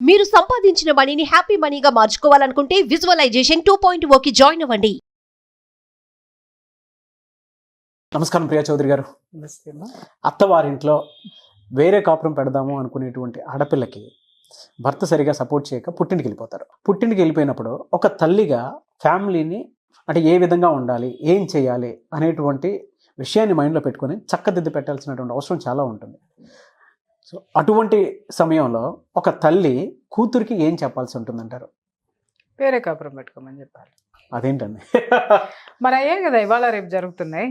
మీరు సంపాదించిన మనీని హ్యాపీ మనీగా మార్చుకోవాలనుకుంటే విజువలైజేషన్ 2.0కి జాయిన్ అవ్వండి. నమస్కారం ప్రియా చౌదరి గారు. అత్తవారింట్లో వేరే కాపురం పెడదాము అనుకునేటువంటి ఆడపిల్లకి భర్త సరిగా సపోర్ట్ చేయక పుట్టింటికి వెళ్ళిపోతారు. పుట్టింటికి వెళ్ళిపోయినప్పుడు ఒక తల్లిగా ఫ్యామిలీని అంటే ఏ విధంగా ఉండాలి, ఏం చేయాలి అనేటువంటి విషయాన్ని మైండ్లో పెట్టుకొని చక్కదిద్ది పెట్టాల్సినటువంటి అవసరం చాలా ఉంటుంది. సో అటువంటి సమయంలో ఒక తల్లి కూతురికి ఏం చెప్పాల్సి ఉంటుందంటారు? వేరే కాపురం పెట్టుకోమని చెప్పాలి. అదేంటండి? మరి అయ్యే కదా ఇవాళ రేపు జరుగుతున్నాయి.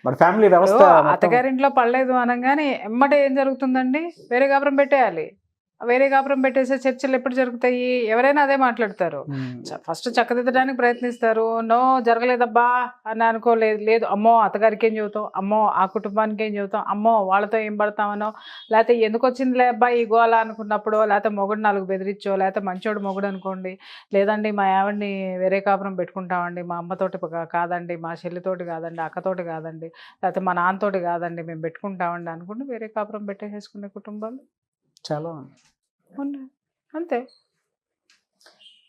మరి ఫ్యామిలీ వ్యవస్థ అత్తగారింట్లో పడలేదు అనగానే ఎమ్మటే ఏం జరుగుతుందండి? వేరే కాపురం పెట్టేయాలి. వేరే కాపురం పెట్టేసే చర్చలు ఎప్పుడు జరుగుతాయి? ఎవరైనా అదే మాట్లాడతారు. ఫస్ట్ చక్కదిద్దడానికి ప్రయత్నిస్తారు. నో జరగలేదబ్బా అని అనుకోలేదు. లేదు అమ్మో అత్తగారికి ఏం చెబుతాం, అమ్మో ఆ కుటుంబానికి ఏం చెబుతాం, అమ్మో వాళ్ళతో ఏం పడతామనో, లేకపోతే ఎందుకు వచ్చిందిలే అబ్బా ఈ గోల అనుకున్నప్పుడు, లేకపోతే మొగుడు 4 బెదిరించో, లేకపోతే మంచోడు మొగుడు అనుకోండి, లేదండి మా ఆవిడ్ని వేరే కాపురం పెట్టుకుంటామండి, మా అమ్మతోటి కాదండి, మా చెల్లితోటి కాదండి, అక్కతోటి కాదండి, లేకపోతే మా నాన్నతోటి కాదండి, మేము పెట్టుకుంటామండి అనుకుంటే వేరే కాపురం పెట్టేసేసుకునే కుటుంబాలు చాలా ఉన్నాయి. అంతే.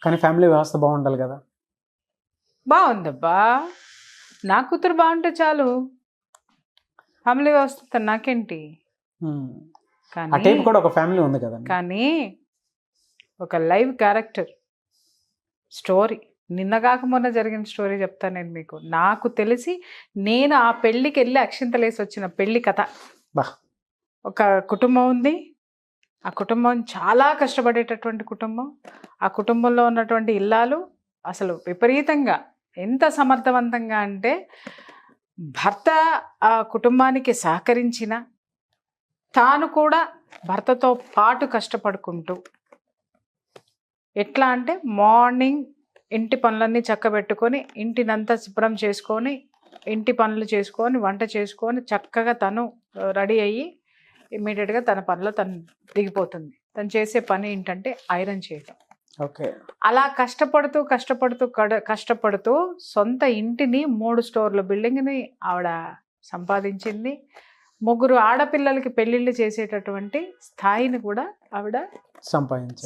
కానీ ఫ్యామిలీ వ్యవస్థ బాగుండాలి కదా. బాగుందబ్బా, నా కూతురు బాగుంటే చాలు, ఫ్యామిలీ వ్యవస్థ నాకేంటి. కానీ కూడా ఒక ఫ్యామిలీ ఉంది కదా. కానీ ఒక లైవ్ క్యారెక్టర్ స్టోరీ, నిన్నగాక మొన్న జరిగిన స్టోరీ చెప్తాను నేను మీకు. నాకు తెలిసి నేను ఆ పెళ్ళికి వెళ్ళి అక్షింతలేసి వచ్చిన పెళ్లి కథ. ఒక కుటుంబం ఉంది, ఆ కుటుంబం చాలా కష్టపడేటటువంటి కుటుంబం. ఆ కుటుంబంలో ఉన్నటువంటి ఇల్లాలు అసలు విపరీతంగా ఎంత సమర్థవంతంగా అంటే, భర్త ఆ కుటుంబానికి సహకరించిన తాను కూడా భర్తతో పాటు కష్టపడుకుంటూ, ఎట్లా అంటే మార్నింగ్ ఇంటి పనులన్నీ చక్కబెట్టుకొని, ఇంటినంతా శుభ్రం చేసుకొని, ఇంటి పనులు చేసుకొని, వంట చేసుకొని చక్కగా తను రెడీ అయ్యి ఇమ్మీడియట్గా తన పనిలో తను దిగిపోతుంది. తను చేసే పని ఏంటంటే ఐరన్ చేయటం. ఓకే. అలా కష్టపడుతూ సొంత ఇంటిని 3 స్టోర్ల బిల్డింగ్ని ఆవిడ సంపాదించింది. 3 ఆడపిల్లలకి పెళ్ళిళ్ళు చేసేటటువంటి స్థాయిని కూడా ఆవిడ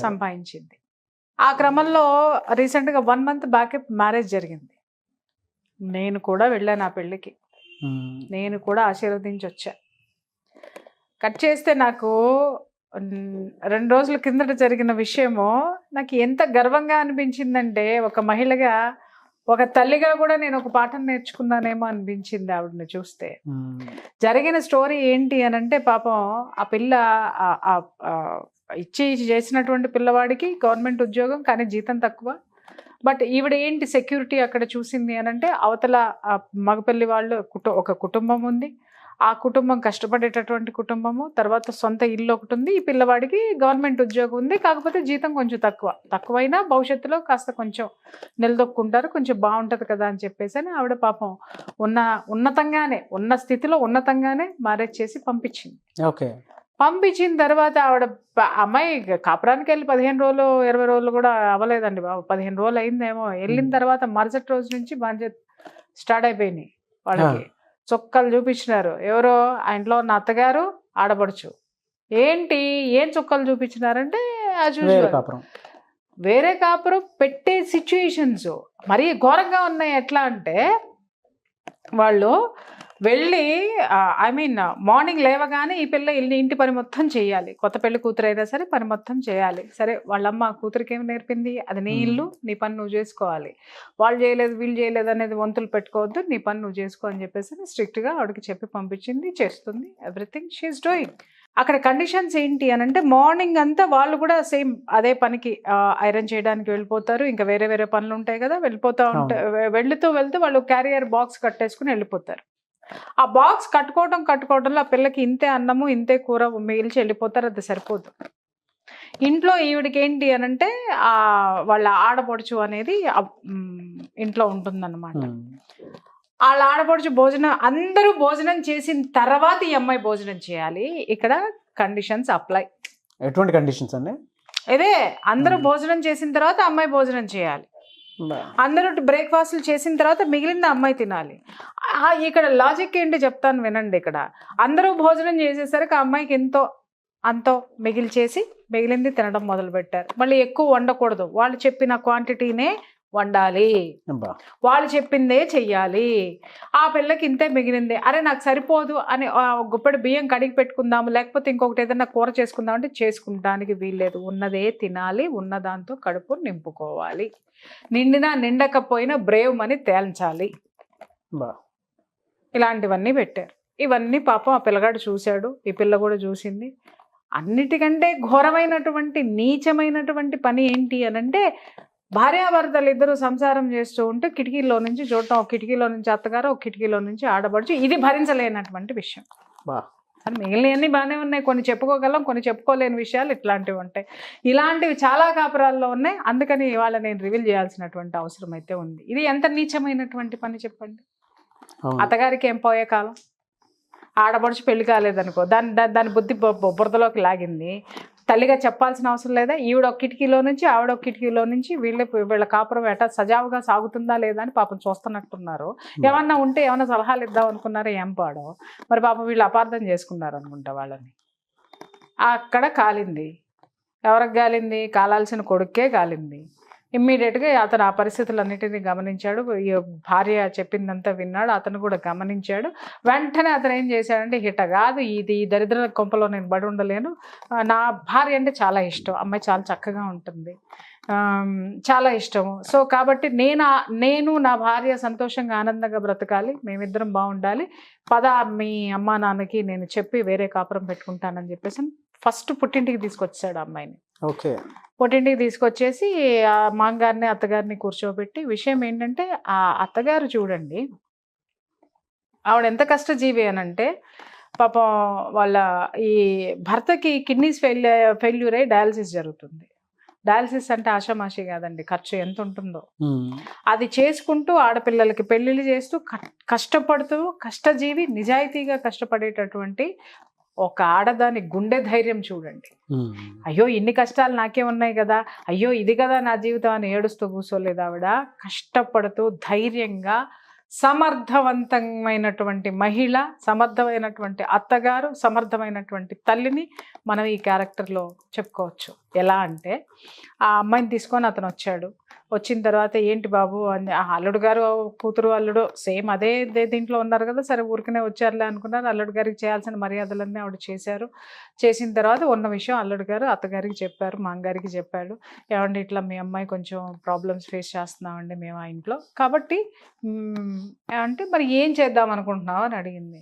సంపాదించింది. ఆ క్రమంలో రీసెంట్గా 1 మంత్ బ్యాక్ మ్యారేజ్ జరిగింది. నేను కూడా వెళ్ళాను ఆ పెళ్ళికి, నేను కూడా ఆశీర్వదించి వచ్చా. కట్ చేస్తే నాకు 2 రోజుల కిందట జరిగిన విషయము నాకు ఎంత గర్వంగా అనిపించిందంటే, ఒక మహిళగా, ఒక తల్లిగా కూడా నేను ఒక పాఠం నేర్చుకున్నానేమో అనిపించింది ఆవిడని చూస్తే. జరిగిన స్టోరీ ఏంటి అని అంటే, పాపం ఆ పిల్ల ఇచ్చి చేసినటువంటి పిల్లవాడికి గవర్నమెంట్ ఉద్యోగం, కానీ జీతం తక్కువ. బట్ ఈవిడ ఏంటి సెక్యూరిటీ అక్కడ చూసింది అని అంటే, అవతల మగపల్లి వాళ్ళు ఒక కుటుంబం ఉంది, ఆ కుటుంబం కష్టపడేటటువంటి కుటుంబము, తర్వాత సొంత ఇల్లు ఒకటి ఉంది, ఈ పిల్లవాడికి గవర్నమెంట్ ఉద్యోగం ఉంది, కాకపోతే జీతం కొంచెం తక్కువైనా భవిష్యత్తులో కాస్త కొంచెం నిలదొక్కుంటారు, కొంచెం బాగుంటుంది కదా అని చెప్పేసి అని ఆవిడ పాపం ఉన్న స్థితిలో ఉన్నతంగానే మ్యారేజ్ చేసి పంపించింది. ఓకే. పంపించిన తర్వాత ఆవిడ అమ్మాయి కాపురానికి వెళ్ళి 15 రోజులు 20 రోజులు కూడా అవ్వలేదండి బాబు, 15 రోజులు అయిందేమో. వెళ్ళిన తర్వాత మరుసటి రోజు నుంచి బాధ్యత స్టార్ట్ అయిపోయినాయి వాళ్ళకి. చొక్కాలు చూపించినారు. ఎవరో ఆ ఇంట్లో ఉన్న అత్తగారు, ఆడపడుచు. ఏం చొక్కాలు చూపించినారంటే వేరే కాపురం పెట్టే సిచ్యుయేషన్స్ మరీ ఘోరంగా ఉన్నాయి. ఎట్లా అంటే, వాళ్ళు వెళ్ళి మార్నింగ్ లేవగానే ఈ పిల్ల ఇంటి పని మొత్తం చేయాలి. కొత్త పెళ్లి కూతురు అయినా సరే పని మొత్తం చేయాలి. సరే వాళ్ళమ్మ కూతురికి ఏమి నేర్పింది? అది నీ ఇల్లు, నీ పని నువ్వు చేసుకోవాలి, వాళ్ళు చేయలేదు వీళ్ళు చేయలేదు అనేది వంతులు పెట్టుకోవద్దు, నీ పని నువ్వు చేసుకో అని చెప్పేసి స్ట్రిక్ట్గా ఆవిడకి చెప్పి పంపించింది. చేస్తుంది, ఎవ్రీథింగ్ షీఈస్ డూయింగ్. అక్కడ కండిషన్స్ ఏంటి అని అంటే, మార్నింగ్ అంతా వాళ్ళు కూడా సేమ్ అదే పనికి ఐరన్ చేయడానికి వెళ్ళిపోతారు. ఇంకా వేరే వేరే పనులు ఉంటాయి కదా, వెళ్తూ వాళ్ళు క్యారియర్ బాక్స్ కట్టేసుకుని వెళ్ళిపోతారు. ఆ బాక్స్ కట్టుకోవడంలో ఆ పిల్లకి ఇంతే అన్నము ఇంతే కూర మిగిల్చి వెళ్ళిపోతారు. అది సరిపోదు. ఇంట్లో ఈవిడికి ఏంటి అని అంటే, వాళ్ళ ఆడపడుచు అనేది ఇంట్లో ఉంటుందన్నమాట. వాళ్ళ ఆడపడుచు అందరూ భోజనం చేసిన తర్వాత ఈ అమ్మాయి భోజనం చేయాలి. ఇక్కడ కండిషన్స్ అప్లై. ఎటువంటి కండిషన్స్ అండి? ఇదే, అందరూ భోజనం చేసిన తర్వాత అమ్మాయి భోజనం చేయాలి. అందరూ బ్రేక్ఫాస్ట్లు చేసిన తర్వాత మిగిలింది అమ్మాయి తినాలి. ఇక్కడ లాజిక్ ఏంటి చెప్తాను వినండి. ఇక్కడ అందరూ భోజనం చేసేసరికి అమ్మాయికి అంతో మిగిల్చేసి మిగిలింది తినడం మొదలుపెట్టారు. మళ్ళీ ఎక్కువ వండకూడదు, వాళ్ళు చెప్పిన క్వాంటిటీనే వండాలి, అబ్బా. వాళ్ళు చెప్పిందే చెయ్యాలి. ఆ పిల్లకి ఇంతే మిగిలింది, అరే నాకు సరిపోదు అని గుప్పెడు బియ్యం కడిగి పెట్టుకుందాము, లేకపోతే ఇంకొకటి ఏదైనా కూర చేసుకుందాం అంటే చేసుకుంటానికి వీల్లేదు. ఉన్నదే తినాలి, ఉన్న దాంతో కడుపు నింపుకోవాలి, నిండినా నిండకపోయినా బ్రేవ్ మని తేల్చాలి. అబ్బా. ఇలాంటివన్నీ పెట్టారు. ఇవన్నీ పాపం ఆ పిల్లగాడు చూశాడు, ఈ పిల్ల కూడా చూసింది. అన్నిటికంటే ఘోరమైనటువంటి నీచమైనటువంటి పని ఏంటి అని అంటే, భార్యాభర్తలు ఇద్దరు సంసారం చేస్తూ ఉంటే కిటికీలో నుంచి చూడటం, ఒక కిటికీలో నుంచి అత్తగారు, ఒక కిటికీలో నుంచి ఆడబడుచు. ఇది భరించలేనటువంటి విషయం. బా. కానీ మిగిలినవన్నీ బాగానే ఉన్నాయి, కొన్ని చెప్పుకోగలం, కొన్ని చెప్పుకోలేని విషయాలు ఇట్లాంటివి ఉంటాయి. ఇలాంటివి చాలా కాపురాల్లో ఉన్నాయి. అందుకని ఇవాళ నేను రివీల్ చేయాల్సినటువంటి అవసరం అయితే ఉంది. ఇది ఎంత నీచమైనటువంటి పని చెప్పండి. అత్తగారికి ఏం పోయే కాలం, ఆడబడుచు పెళ్లి కాలేదనుకో, దాని బుద్ధి బురదలోకి లాగింది. తల్లిగా చెప్పాల్సిన అవసరం లేదా? ఈవిడ ఒక కిటికీలో నుంచి ఆవిడ ఒక కిటికీలో నుంచి వీళ్ళ కాపురం ఎట సజావుగా సాగుతుందా లేదా అని పాపం చూస్తున్నట్టున్నారు. ఏమన్నా ఉంటే ఏమన్నా సలహాలు ఇద్దాం అనుకున్నారో ఏం పాడో మరి, పాపం వీళ్ళు అపార్థం చేసుకున్నారు అనుకుంటా వాళ్ళని. అక్కడ కాలింది. ఎవరికి కాలింది? కాలాల్సిన కొడుక్కే కాలింది. ఇమ్మీడియట్గా అతను ఆ పరిస్థితులన్నిటినీ గమనించాడు. భార్య చెప్పిందంతా విన్నాడు, అతను కూడా గమనించాడు. వెంటనే అతను ఏం చేశాడంటే, హిట కాదు ఇది, ఈ దరిద్ర కొంపలో నేను బడి ఉండలేను, నా భార్య అంటే చాలా ఇష్టం, అమ్మాయి చాలా చక్కగా ఉంటుంది, చాలా ఇష్టము. సో కాబట్టి నేను నా భార్య సంతోషంగా ఆనందంగా బ్రతకాలి, మేమిద్దరం బాగుండాలి, పద మీ అమ్మా నాన్నకి నేను చెప్పి వేరే కాపురం పెట్టుకుంటానని చెప్పేసి ఫస్ట్ పుట్టింటికి తీసుకొచ్చాడు అమ్మాయిని. ఓకే. పుట్టింటికి తీసుకొచ్చేసి ఆ మామగారిని అత్తగారిని కూర్చోబెట్టి, విషయం ఏంటంటే ఆ అత్తగారు చూడండి, ఆవిడ ఎంత కష్టజీవి అనంటే, పాపం వాళ్ళ ఈ భర్తకి కిడ్నీస్ ఫెయిల్యూర్ అయ్యి డయాలసిస్ జరుగుతుంది. డయాలసిస్ అంటే ఆషామాషి కాదండి, ఖర్చు ఎంత ఉంటుందో. అది చేసుకుంటూ ఆడపిల్లలకి పెళ్ళిళ్ళు చేస్తూ కష్టపడుతూ, కష్టజీవి, నిజాయితీగా కష్టపడేటటువంటి ఒక ఆడదాని గుండె ధైర్యం చూడండి. అయ్యో ఇన్ని కష్టాలు నాకే ఉన్నాయి కదా, అయ్యో ఇది కదా నా జీవితం అని ఏడుస్తూ కూర్చోలేదు ఆవిడ. కష్టపడుతూ ధైర్యంగా సమర్థవంతమైనటువంటి మహిళ, సమర్థమైనటువంటి అత్తగారు, సమర్థమైనటువంటి తల్లిని మనం ఈ క్యారెక్టర్లో చెప్పుకోవచ్చు. ఎలా అంటే, ఆ అమ్మాయిని తీసుకొని అతను వచ్చాడు. వచ్చిన తర్వాత ఏంటి బాబు అని, అల్లుడు గారు కూతురు అల్లుడు సేమ్ అదే దీంట్లో ఉన్నారు కదా, సరే ఊరికనే వచ్చారులే అనుకున్నారు. అల్లుడు గారికి చేయాల్సిన మర్యాదలన్నీ ఆవిడ చేశారు. చేసిన తర్వాత ఉన్న విషయం అల్లుడు గారు అత్తగారికి చెప్పారు, మామగారికి చెప్పాడు. ఏమండి ఇట్లా మీ అమ్మాయి కొంచెం ప్రాబ్లమ్స్ ఫేస్ చేస్తున్నామండి మేము ఆ ఇంట్లో, కాబట్టి అంటే మరి ఏం చేద్దాం అనుకుంటున్నావు అని అడిగింది.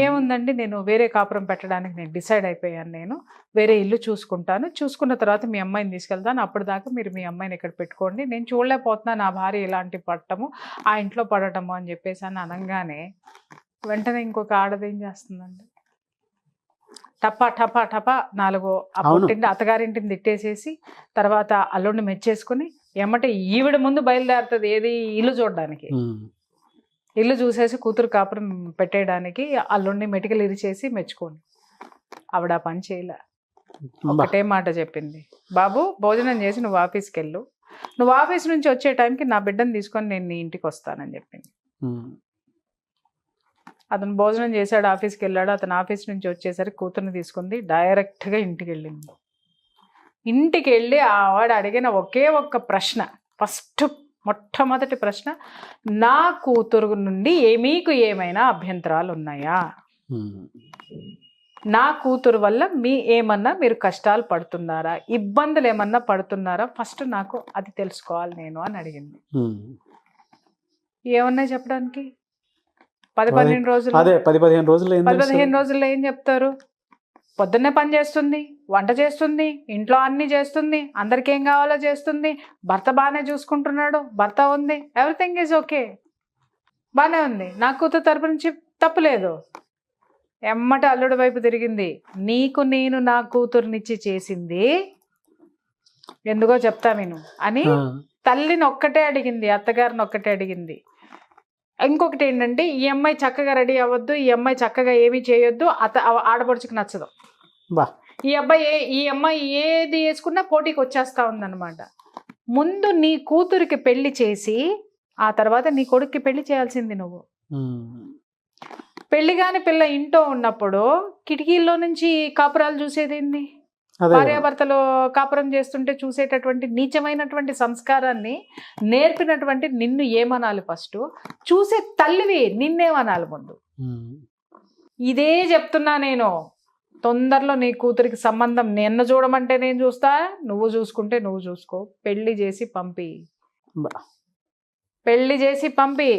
ఏముందండి, నేను వేరే కాపురం పెట్టడానికి నేను డిసైడ్ అయిపోయాను, నేను వేరే ఇల్లు చూసుకుంటాను, చూసుకున్న తర్వాత మీ అమ్మాయిని తీసుకెళ్తాను, అప్పుడు దాకా మీరు మీ అమ్మాయిని ఇక్కడ పెట్టుకోండి, నేను చూడలేకపోతున్నా నా భార్య ఇలాంటి పడటము, ఆ ఇంట్లో పడటము అని చెప్పేసి అని అనగానే వెంటనే ఇంకొక ఆడది ఏం చేస్తుందండి, టపా టపా టపా 4 అత్తగారింటిని తిట్టేసేసి తర్వాత అల్లుడిని మెచ్చేసుకుని ఏమంటే ఈవిడ ముందు బయలుదేరుతుంది, ఏది ఇల్లు చూడడానికి. ఇల్లు చూసేసి కూతురు కాపురం పెట్టేయడానికి అల్లుడిని మెటికలు ఇరిచేసి మెచ్చుకోండి. ఆవిడ పని చేయలే, ఒకటే మాట చెప్పింది, బాబు భోజనం చేసి నువ్వు ఆఫీస్కి వెళ్ళు, నువ్వు ఆఫీస్ నుంచి వచ్చే టైంకి నా బిడ్డను తీసుకొని నేను నీ ఇంటికి వస్తానని చెప్పింది. అతను భోజనం చేశాడు, ఆఫీస్కి వెళ్ళాడు. అతను ఆఫీస్ నుంచి వచ్చేసరికి కూతుర్ని తీసుకుంది, డైరెక్ట్గా ఇంటికి వెళ్ళింది. ఇంటికి వెళ్ళి ఆవిడ అడిగిన ఒకే ఒక్క ప్రశ్న, మొట్టమొదటి ప్రశ్న, నా కూతురు నుండి మీకు ఏమైనా అభ్యంతరాలు ఉన్నాయా, నా కూతురు వల్ల ఏమన్నా మీరు కష్టాలు పడుతున్నారా, ఇబ్బందులు ఏమన్నా పడుతున్నారా, ఫస్ట్ నాకు అది తెలుసుకోవాలి నేను అని అడిగింది. ఏమన్నా చెప్పడానికి 10-15 రోజులు 10-15 రోజుల్లో ఏం చెప్తారు? పొద్దున్నే పని చేస్తుంది, వంట చేస్తుంది, ఇంట్లో అన్నీ చేస్తుంది, అందరికి ఏం కావాలో చేస్తుంది, భర్త బాగానే చూసుకుంటున్నాడు, భర్త ఉంది, ఎవ్రీథింగ్ ఈజ్ ఓకే, బాగానే ఉంది, నా కూతురు తరపు నుంచి తప్పులేదు. ఎమ్మట అల్లుడి వైపు తిరిగింది, నీకు నేను నా కూతురునిచ్చి చేసింది ఎందుకో చెప్తా నేను అని తల్లిని ఒక్కటే అడిగింది, అత్తగారిని ఒక్కటే అడిగింది. ఇంకొకటి ఏంటంటే, ఈ అమ్మాయి చక్కగా రెడీ అవ్వద్దు, ఈ అమ్మాయి చక్కగా ఏమీ చేయొద్దు, ఆడపడుచుకు నచ్చదు, ఈ అమ్మాయి ఏది వేసుకున్నా పోటీకి వచ్చేస్తా ఉందన్నమాట. ముందు నీ కూతురికి పెళ్లి చేసి ఆ తర్వాత నీ కొడుక్కి పెళ్లి చేయాల్సింది నువ్వు. పెళ్లి కాని పిల్ల ఇంట్లో ఉన్నప్పుడు కిటికీల్లో నుంచి కాపురాలు చూసేదేంది? అదే కదా. భార్యాభర్తలు కాపురం చేస్తుంటే చూసేటటువంటి నీచమైనటువంటి సంస్కారాన్ని నేర్పినటువంటి నిన్ను ఏమనాలి? ఫస్ట్ చూసే తల్లివి నిన్నేమనాలి ముందు? ఉమ్. ఇదే చెప్తున్నా నేను. తొందరలో నీ కూతురికి సంబంధం నిన్న చూడమంటే నేను చూస్తా, నువ్వు చూసుకుంటే నువ్వు చూసుకో. పెళ్లి చేసి పంపి, బా. పెళ్లి చేసి పంపి.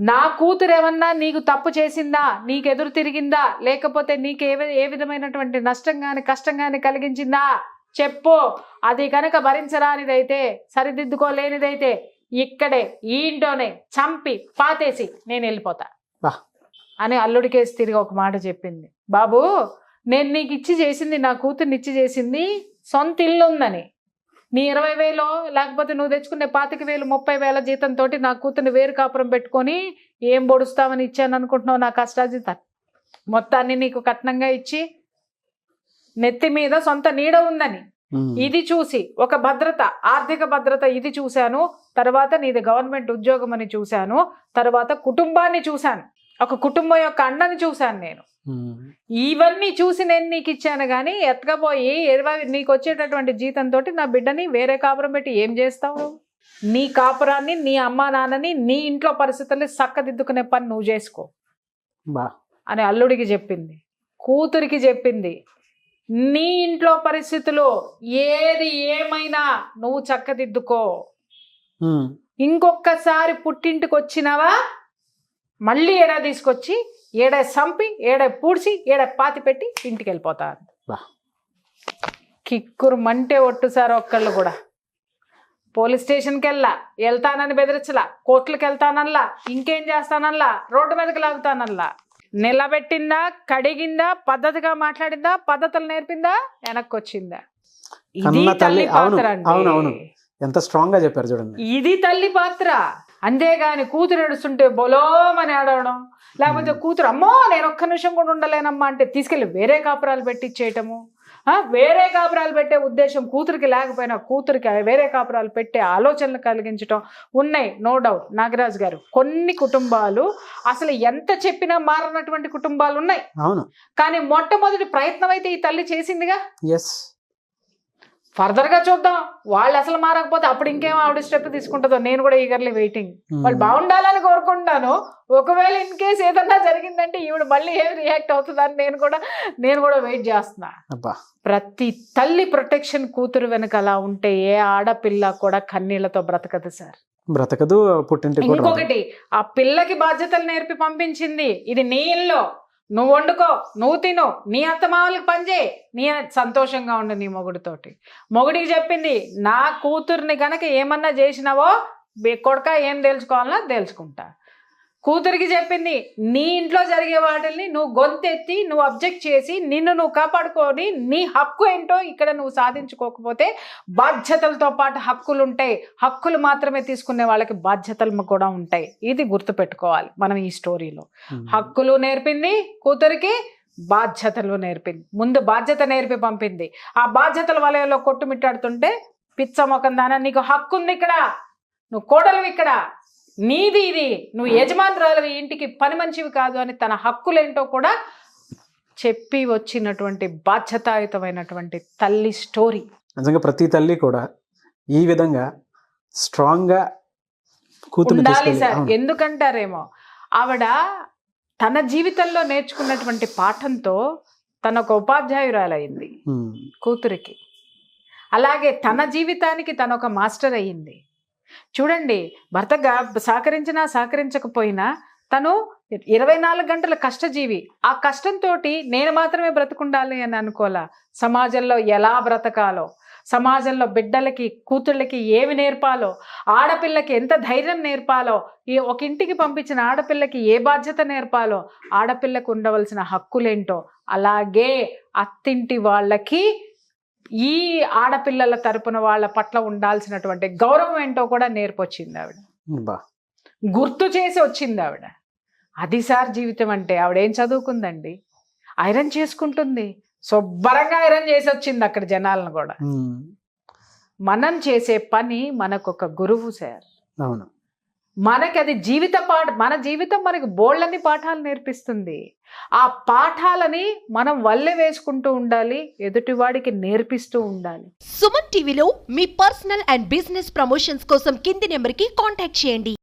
నా కూతురు ఏమన్నా నీకు తప్పు చేసిందా, నీకు ఎదురు తిరిగిందా, లేకపోతే నీకు ఏ విధమైనటువంటి నష్టం కానీ కష్టం కానీ కలిగించిందా చెప్పు. అది కనుక భరించరానిదైతే, సరిదిద్దుకోలేనిదైతే ఇక్కడే ఈ ఇంట్లోనే చంపి పాతేసి నేను వెళ్ళిపోతా బా. అని అల్లుడికేసి తిరిగి ఒక మాట చెప్పింది. బాబు, నేను నీకు ఇచ్చి చేసింది, నా కూతుర్ని ఇచ్చి చేసింది సొంత ఇల్లు ఉందని. నీ 20,000 లేకపోతే నువ్వు తెచ్చుకునే 25,000 30,000 జీతంతో నా కూతుర్ని వేరు కాపురం పెట్టుకొని ఏం పొడుస్తామని ఇచ్చాను అనుకుంటున్నావు? నా కష్టాజీతం మొత్తాన్ని నీకు కట్నంగా ఇచ్చి నెత్తి మీద సొంత నీడ ఉందని ఇది చూసి, ఒక భద్రత, ఆర్థిక భద్రత ఇది చూశాను. తర్వాత నీది గవర్నమెంట్ ఉద్యోగం అని చూశాను. తర్వాత కుటుంబాన్ని చూశాను, ఒక కుటుంబం యొక్క అండని చూశాను నేను. ఇవన్నీ చూసి నేను నీకు ఇచ్చాను. కానీ ఎత్తకపోయి నీకు వచ్చేటటువంటి జీతంతో నా బిడ్డని వేరే కాపురం పెట్టి ఏం చేస్తావు? నీ కాపురాన్ని, నీ అమ్మా నాన్నని, నీ ఇంట్లో పరిస్థితుల్ని చక్కదిద్దుకునే పని నువ్వు చేసుకో అని అల్లుడికి చెప్పింది. కూతురికి చెప్పింది, నీ ఇంట్లో పరిస్థితులు ఏది ఏమైనా నువ్వు చక్కదిద్దుకో. ఇంకొకసారి పుట్టింటికి వచ్చినావా మళ్ళీ ఏడా తీసుకొచ్చి ఏడా సంపి ఏడా పూడ్చి ఏడా పాతి పెట్టి ఇంటికి వెళ్ళిపోతారు. కిక్కురు మంటే ఒట్టు సార్. ఒక్కళ్ళు కూడా పోలీస్ స్టేషన్కి వెళ్తానని బెదిరించలా, కోర్టులకు వెళ్తానల్లా, ఇంకేం చేస్తానల్లా, రోడ్డు మీదకి లాగుతానల్లా. నిలబెట్టిందా, కడిగిందా, పద్ధతిగా మాట్లాడిందా, పద్ధతులు నేర్పిందా, వెనక్కి వచ్చిందా? ఇది తల్లి పాత్ర అండి. ఎంత స్ట్రాంగ్ గా చెప్పారు చూడండి. ఇది తల్లి పాత్ర. అంతేగాని కూతురు ఏడుస్తుంటే బొలోమని ఆడవడం, లేకపోతే కూతురు అమ్మో నేను ఒక్క నిమిషం కూడా ఉండలేనమ్మా అంటే తీసుకెళ్ళి వేరే కాపురాలు పెట్టించేయటము. వేరే కాపురాలు పెట్టే ఉద్దేశం కూతురికి లేకపోయినా కూతురికి వేరే కాపురాలు పెట్టే ఆలోచనలు కలిగించటం ఉన్నాయి. నో డౌట్ నాగరాజు గారు, కొన్ని కుటుంబాలు అసలు ఎంత చెప్పినా మారనటువంటి కుటుంబాలు ఉన్నాయి. అవును. కానీ మొట్టమొదటి ప్రయత్నం అయితే ఈ తల్లి చేసిందిగా. ఎస్. ఫర్దర్ గా చూద్దాం. వాళ్ళు అసలు మారకపోతే అప్పుడు ఇంకేం ఆవిడ స్టెప్ తీసుకుంటుందో. నేను కూడా ఈగర్లీ వెయిటింగ్. వాళ్ళు బాగుండాలని కోరుకుంటాను. ఒకవేళ ఇన్ కేసు ఏదన్నా జరిగిందంటే ఈవిడ మళ్ళీ ఏం రియాక్ట్ అవుతుందని నేను కూడా వెయిట్ చేస్తున్నా. ప్రతి తల్లి ప్రొటెక్షన్ కూతురు వెనక అలా ఉంటే ఏ ఆడపిల్ల కూడా కన్నీళ్లతో బ్రతకదు సార్. బ్రతకదు. పుట్టింటి ఇంకొకటి, ఆ పిల్లకి బాధ్యతలు నేర్పి పంపించింది. ఇది నీ ఇల్లు, నువ్వు వండుకో, నువ్వు తిను, నీ అత్తమామలకి పనిచేయి, నీ సంతోషంగా ఉండు నీ మొగుడితోటి. మొగుడికి చెప్పింది, నా కూతుర్ని గనక ఏమన్నా చేసినావో కొడుక ఏం తెలుసుకోవాలన్నా తెలుసుకుంటా. కూతురికి చెప్పింది, నీ ఇంట్లో జరిగే వాటిని నువ్వు గొంతెత్తి నువ్వు అబ్జెక్ట్ చేసి నిన్ను నువ్వు కాపాడుకొని నీ హక్కు ఏంటో ఇక్కడ నువ్వు సాధించుకోకపోతే బాధ్యతలతో పాటు హక్కులు ఉంటాయి. హక్కులు మాత్రమే తీసుకునే వాళ్ళకి బాధ్యతలు కూడా ఉంటాయి. ఇది గుర్తుపెట్టుకోవాలి మనం ఈ స్టోరీలో. హక్కులు నేర్పింది కూతురికి, బాధ్యతలు నేర్పింది. ముందు బాధ్యత నేర్పి పంపింది. ఆ బాధ్యతల వలయంలో కొట్టుమిట్టాడుతుంటే పిచ్చ మొఖం దాన, నీకు హక్కు ఉంది ఇక్కడ, నువ్వు కోడలు ఇక్కడ, నీది ఇది, నువ్వు యజమానురాలివి, ఇంటికి పని మంచివి కాదు అని తన హక్కులేంటో కూడా చెప్పి వచ్చినటువంటి బాధ్యతాయుతమైనటువంటి తల్లి స్టోరీ. నిజంగా ప్రతి తల్లి కూడా ఈ విధంగా స్ట్రాంగ్ గా ఉండాలి సార్. ఎందుకంటారేమో ఆవిడ తన జీవితంలో నేర్చుకున్నటువంటి పాఠంతో తన ఒక ఉపాధ్యాయురాలయ్యింది కూతురికి. అలాగే తన జీవితానికి తన ఒక మాస్టర్ అయ్యింది. చూడండి, భర్తగా సహకరించినా సహకరించకపోయినా తను 24 గంటల కష్టజీవి. ఆ కష్టంతో నేను మాత్రమే బ్రతుకుండాలి అని అనుకోలా. సమాజంలో ఎలా బ్రతకాలో, సమాజంలో బిడ్డలకి కూతుళ్ళకి ఏమి నేర్పాలో, ఆడపిల్లకి ఎంత ధైర్యం నేర్పాలో, ఒక ఇంటికి పంపించిన ఆడపిల్లకి ఏ బాధ్యత నేర్పాలో, ఆడపిల్లకు ఉండవలసిన హక్కులేంటో, అలాగే అత్తింటి వాళ్ళకి ఈ ఆడపిల్లల తరపున వాళ్ళ పట్ల ఉండాల్సినటువంటి గౌరవం ఏంటో కూడా నేర్పొచ్చింది ఆవిడ. గుర్తు చేసి వచ్చింది ఆవిడ. అది సార్ జీవితం అంటే. ఆవిడేం చదువుకుందండి? ఐరన్ చేసుకుంటుంది, శుభ్రంగా ఐరన్ చేసి వచ్చింది అక్కడ జనాలను కూడా. మనం చేసే పని మనకొక గురువు సార్. అవును. మనకి అది మన జీవితం మనకి బోళ్ళని పాఠాలు నేర్పిస్తుంది. ఆ పాఠాలని మనం వల్లె వేసుకుంటూ ఉండాలి, ఎదుటివాడికి నేర్పిస్తూ ఉండాలి. సుమన్ టీవీలో మీ పర్సనల్ అండ్ బిజినెస్ ప్రమోషన్స్ కోసం కింది నెంబర్కి కాంటాక్ట్ చేయండి.